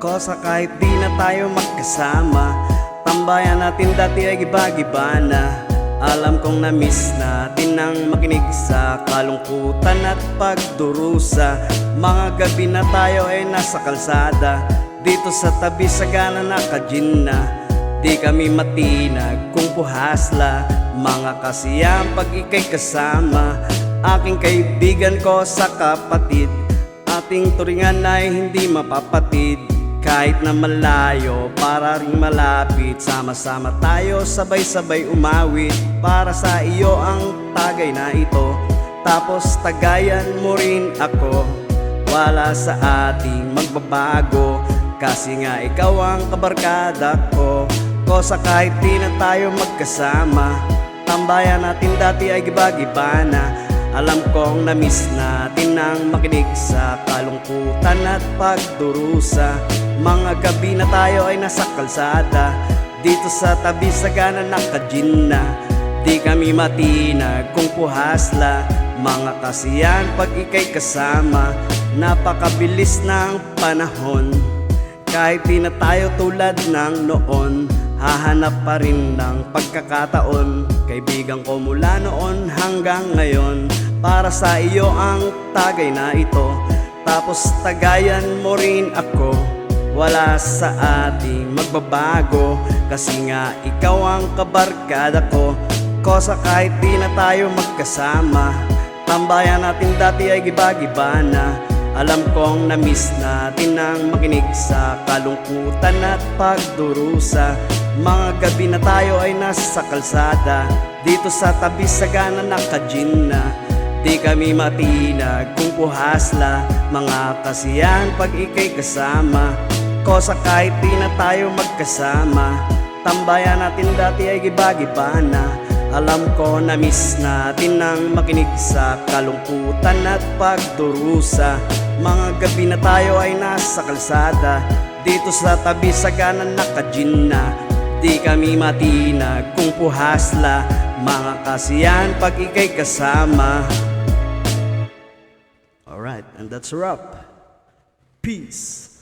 Kosa kahit di na tayo magkasama, tambayan natin dati ay giba-giba na. Alam kong na-miss natin ang makinig sa kalungkutan at pagdurusa. Mga gabi na tayo ay nasa kalsada, dito sa tabi sagana naka-gin na. Di kami matinag kung puhasla, mga kasiyang pag ika'y kasama. Aking kaibigan ko sa kapatid, ating turingan ay hindi mapapatid. Kahit na malayo, para ring malapit, sama-sama tayo sabay-sabay umawit. Para sa iyo ang tagay na ito, tapos tagayan mo rin ako. Wala sa ating magbabago, kasi nga ikaw ang kabarkada ko. Kosa kahit di na tayo magkasama, tambayan natin dati ay giba-giba na. Alam kong na-miss natin ang makinig sa kalungkutan at pagdurusa. Mga gabi na tayo ay nasa kalsada, dito sa tabi sagana naka-gin na. Di kami matinag kung puhasla, mga kasiyan pag ika'y kasama. Napakabilis ng panahon, kahit di na tayo tulad ng noon. Hahanap pa rin ng pagkakataon, kaibigan ko mula noon hanggang ngayon. Para sa iyo ang tagay na ito, tapos tagayan mo rin ako. Wala sa ating magbabago, kasi nga ikaw ang kabarkada ko. Kosa kahit di na tayo magkasama, tambayan natin dati ay giba-giba na. Alam kong na-miss natin ang makinig sa kalungkutan at pagdurusa. Mga gabi na tayo ay nasa kalsada, dito sa tabi sagana naka-gin na. Di kami matinag kung puhasla, mga kasiyan pag ika'y kasama. Kosa kahit di na tayo magkasama, tambayan natin dati ay giba-giba na. Alam ko na-miss natin ang makinig sa kalungkutan at pagdurusa. Mga gabi na tayo ay nasa kalsada, dito sa tabi sagana naka-gin na. Di kami matinag kung puhasla, mga kasiyan pag ika'y kasama. Alright, and that's a wrap. Peace.